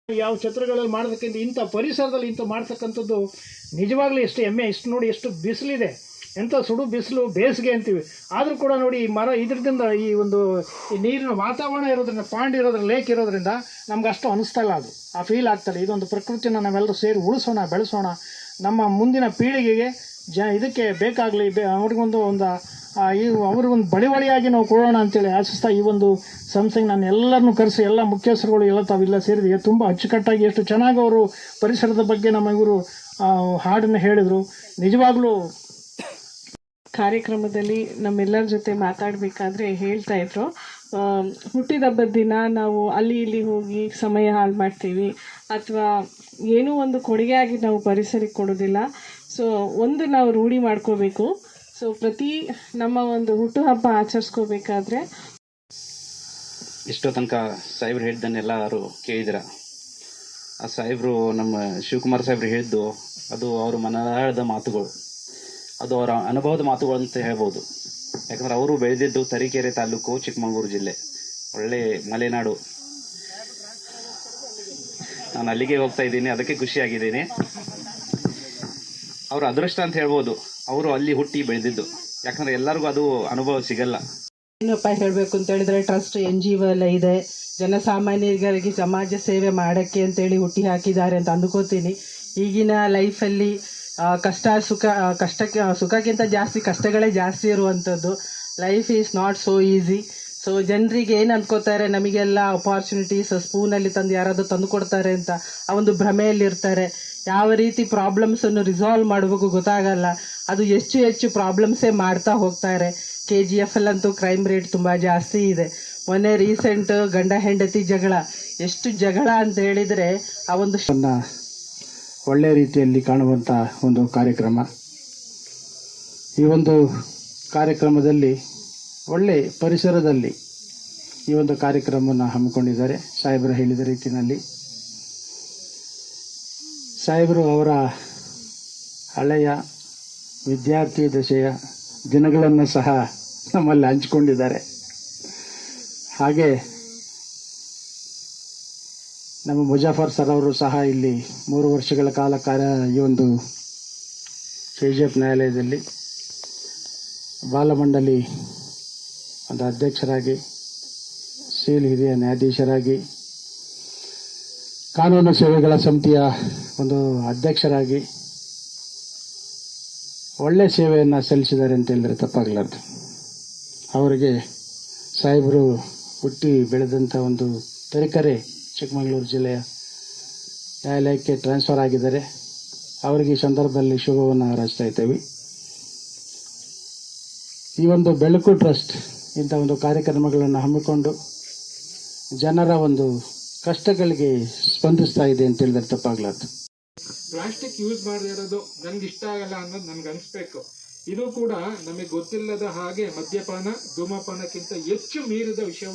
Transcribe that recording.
ಯಾವ ಛತ್ರಗಳಲ್ಲಿ ಮಾಡೋದಕ್ಕಿಂತ ಇಂಥ ಪರಿಸರದಲ್ಲಿ ಇಂಥ ಮಾಡ್ತಕ್ಕಂಥದ್ದು ನಿಜವಾಗ್ಲೂ ಎಷ್ಟು ಹೆಮ್ಮೆ. ಇಷ್ಟು ನೋಡಿ ಎಷ್ಟು ಬಿಸಿಲಿದೆ, ಎಂಥ ಸುಡು ಬಿಸಿಲು, ಬೇಸಿಗೆ ಅಂತೀವಿ. ಆದರೂ ಕೂಡ ನೋಡಿ ಈ ಮರ ಇದರಿಂದ ಈ ಒಂದು ಈ ನೀರಿನ ವಾತಾವರಣ ಇರೋದ್ರಿಂದ, ಪಾಂಡ್ ಇರೋದ್ರಿಂದ, ಲೇಕ್ ಇರೋದ್ರಿಂದ ನಮ್ಗೆ ಅಷ್ಟು ಅನಿಸ್ತಾ ಇಲ್ಲ. ಅದು ಆ ಫೀಲ್ ಆಗ್ತದೆ. ಇದೊಂದು ಪ್ರಕೃತಿನ ನಾವೆಲ್ಲರೂ ಸೇರಿ ಉಳಿಸೋಣ, ಬೆಳೆಸೋಣ. ನಮ್ಮ ಮುಂದಿನ ಪೀಳಿಗೆಗೆ ಇದಕ್ಕೆ ಬೇಕಾಗಲಿ, ಅವ್ರಿಗೊಂದು ಅವ್ರಿಗೊಂದು ಬಳಿವಳಿಯಾಗಿ ನಾವು ಕೊಡೋಣ ಅಂತೇಳಿ ಆಶಿಸ್ತಾ ಈ ಒಂದು ಸಂಸ್ಥೆಗೆ ನಾನು ಎಲ್ಲರನ್ನೂ ಕರೆಸಿ, ಎಲ್ಲ ಮುಖ್ಯಸ್ಥರುಗಳು ಎಲ್ಲ ತಾವೆಲ್ಲ ಸೇರಿದೆ. ತುಂಬ ಅಚ್ಚುಕಟ್ಟಾಗಿ ಎಷ್ಟು ಚೆನ್ನಾಗಿ ಅವರು ಪರಿಸರದ ಬಗ್ಗೆ ನಮ್ಮ ಇವರು ಹಾಡನ್ನು ಹೇಳಿದರು. ನಿಜವಾಗ್ಲೂ ಕಾರ್ಯಕ್ರಮದಲ್ಲಿ ನಮ್ಮೆಲ್ಲರ ಜೊತೆ ಮಾತಾಡಬೇಕಾದ್ರೆ ಹೇಳ್ತಾ ಇದ್ರು, ಹುಟ್ಟಿದಬ್ಬದ ದಿನ ನಾವು ಅಲ್ಲಿ ಇಲ್ಲಿ ಹೋಗಿ ಸಮಯ ಹಾಳು ಮಾಡ್ತೀವಿ ಅಥವಾ ಏನೋ ಒಂದು ಕೊಡುಗೆಯಾಗಿ ನಾವು ಪರಿಸರಕ್ಕೆ ಕೊಡೋದಿಲ್ಲ. ಸೊ ಒಂದು ನಾವು ರೂಢಿ ಮಾಡ್ಕೋಬೇಕು. ಸೊ ಪ್ರತಿ ನಮ್ಮ ಒಂದು ಹುಟ್ಟುಹಬ್ಬ ಆಚರಿಸ್ಕೋಬೇಕಾದ್ರೆ ಇಷ್ಟೋ ತನಕ ಸಾಹೇಬ್ರು ಹೇಳ್ದನ್ನೆಲ್ಲರೂ ಕೇಳಿದಿರ. ಆ ಸಾಹೇಬರು ನಮ್ಮ ಶಿವಕುಮಾರ್ ಸಾಹೇಬ್ರು ಹೇಳಿದ್ದು ಅದು ಅವ್ರ ಮನದಾಳದ ಮಾತುಗಳು, ಅದು ಅವರ ಅನುಭವದ ಮಾತುಗಳು ಅಂತ ಹೇಳ್ಬೋದು. ಯಾಕಂದ್ರೆ ಅವರು ಬೆಳೆದಿದ್ದು ತರೀಕೆರೆ ತಾಲೂಕು, ಚಿಕ್ಕಮಗಳೂರು ಜಿಲ್ಲೆ, ಒಳ್ಳೆ ಮಲೆನಾಡು. ನಾನು ಅಲ್ಲಿಗೆ ಹೋಗ್ತಾ ಇದ್ದೀನಿ, ಅದಕ್ಕೆ ಖುಷಿಯಾಗಿದ್ದೀನಿ. ಅವ್ರ ಅದೃಷ್ಟ ಅಂತ ಹೇಳ್ಬೋದು, ಅವರು ಅಲ್ಲಿ ಹುಟ್ಟಿ ಬೆಳೆದಿದ್ದು. ಯಾಕಂದ್ರೆ ಎಲ್ಲರಿಗೂ ಅದು ಅನುಭವ ಸಿಗಲ್ಲ. ಏನಪ್ಪ ಹೇಳಬೇಕು ಅಂತ ಹೇಳಿದ್ರೆ, ಟ್ರಸ್ಟ್ NGO ಎಲ್ಲ ಇದೆ, ಜನಸಾಮಾನ್ಯರಿಗೆ ಸಮಾಜ ಸೇವೆ ಮಾಡೋಕ್ಕೆ ಅಂತೇಳಿ ಹುಟ್ಟಿ ಹಾಕಿದ್ದಾರೆ ಅಂತ ಅಂದ್ಕೋತೀನಿ. ಈಗಿನ ಲೈಫಲ್ಲಿ ಸುಖಕ್ಕಿಂತ ಜಾಸ್ತಿ ಕಷ್ಟಗಳೇ ಜಾಸ್ತಿ ಇರುವಂಥದ್ದು. Life is not so easy. So ಜನರಿಗೆ ಏನು ಅಂದ್ಕೋತಾರೆ, ನಮಗೆಲ್ಲ ಅಪಾರ್ಚುನಿಟೀಸ್ ಸ್ಪೂನಲ್ಲಿ ತಂದು ಯಾರಾದರೂ ತಂದು ಕೊಡ್ತಾರೆ ಅಂತ ಆ ಒಂದು ಭ್ರಮೆಯಲ್ಲಿರ್ತಾರೆ. ಯಾವ ರೀತಿ ಪ್ರಾಬ್ಲಮ್ಸನ್ನು ರಿಸಾಲ್ವ್ ಮಾಡಬೇಕು ಗೊತ್ತಾಗಲ್ಲ. ಅದು ಹೆಚ್ಚು ಪ್ರಾಬ್ಲಮ್ಸೇ ಮಾಡ್ತಾ ಹೋಗ್ತಾರೆ. KGF ಅಲ್ಲಂತೂ ಕ್ರೈಮ್ ರೇಟ್ ತುಂಬ ಜಾಸ್ತಿ ಇದೆ. ಮೊನ್ನೆ ರೀಸೆಂಟ್ ಗಂಡ ಹೆಂಡತಿ ಜಗಳ, ಎಷ್ಟು ಜಗಳ ಅಂತ ಹೇಳಿದರೆ ಆ ಒಂದು ಒಳ್ಳೆ ರೀತಿಯಲ್ಲಿ ಕಾಣುವಂಥ ಒಂದು ಕಾರ್ಯಕ್ರಮ. ಈ ಒಂದು ಕಾರ್ಯಕ್ರಮದಲ್ಲಿ ಒಳ್ಳೆ ಪರಿಸರದಲ್ಲಿ ಈ ಒಂದು ಕಾರ್ಯಕ್ರಮವನ್ನು ಹಮ್ಮಿಕೊಂಡಿದ್ದಾರೆ. ಸಾಹೇಬರು ಹೇಳಿದ ರೀತಿಯಲ್ಲಿ ಸಾಹೇಬರು ಅವರ ಹಳೆಯ ವಿದ್ಯಾರ್ಥಿ ದಶೆಯ ದಿನಗಳನ್ನು ಸಹ ನಮ್ಮಲ್ಲಿ ಹಂಚಿಕೊಂಡಿದ್ದಾರೆ. ಹಾಗೆ ನಮ್ಮ ಮುಜಾಫರ್ ಸರ್ ಅವರು ಸಹ ಇಲ್ಲಿ 3 ವರ್ಷಗಳ ಕಾಲ ಈ ಒಂದು KGF ನ್ಯಾಯಾಲಯದಲ್ಲಿ ಬಾಲಮಂಡಲಿ ಒಂದು ಅಧ್ಯಕ್ಷರಾಗಿ, ಸೀಲ್ ಹಿರಿಯ ನ್ಯಾಯಾಧೀಶರಾಗಿ, ಕಾನೂನು ಸೇವೆಗಳ ಸಮಿತಿಯ ಒಂದು ಅಧ್ಯಕ್ಷರಾಗಿ ಒಳ್ಳೆಯ ಸೇವೆಯನ್ನು ಸಲ್ಲಿಸಿದ್ದಾರೆ ಅಂತ ಹೇಳಿದ್ರೆ ತಪ್ಪಾಗಲಾರ್ದು. ಅವರಿಗೆ ಸಾಹೇಬರು ಹುಟ್ಟಿ ಬೆಳೆದಂಥ ಒಂದು ತರೀಕೆರೆ ಚಿಕ್ಕಮಗಳೂರು ಜಿಲ್ಲೆಯ ನ್ಯಾಯಾಲಯಕ್ಕೆ ಟ್ರಾನ್ಸ್ಫರ್ ಆಗಿದ್ದಾರೆ. ಅವರಿಗೆ ಈ ಸಂದರ್ಭದಲ್ಲಿ ಶುಭವನ್ನು ಹಾರೈಸ್ತಾ ಇದ್ದೇವೆ. ಈ ಒಂದು ಬೆಳಕು ಟ್ರಸ್ಟ್ ಇಂಥ ಒಂದು ಕಾರ್ಯಕ್ರಮಗಳನ್ನು ಹಮ್ಮಿಕೊಂಡು ಜನರ ಒಂದು ಕಷ್ಟಗಳಿಗೆ ಸ್ಪಂದಿಸ್ತಾ ಇದೆ ಅಂತ ಹೇಳಿದ್ರೆ ತಪ್ಪಾಗಲಾರ್ದು. ಪ್ಲಾಸ್ಟಿಕ್ ಯೂಸ್ ಮಾಡದೇ ಇರೋದು ನನ್ಗೆ ಇಷ್ಟ ಆಗಲ್ಲ ಅನ್ನೋದು ನನ್ಗೆ ಅನಿಸ್ಬೇಕು. ಇದು ಕೂಡ ನಮಗೆ ಗೊತ್ತಿಲ್ಲದ ಹಾಗೆ ಮದ್ಯಪಾನ, ಧೂಮಪಾನಕ್ಕಿಂತ ಹೆಚ್ಚು ಮೀರಿದ ವಿಷಯ.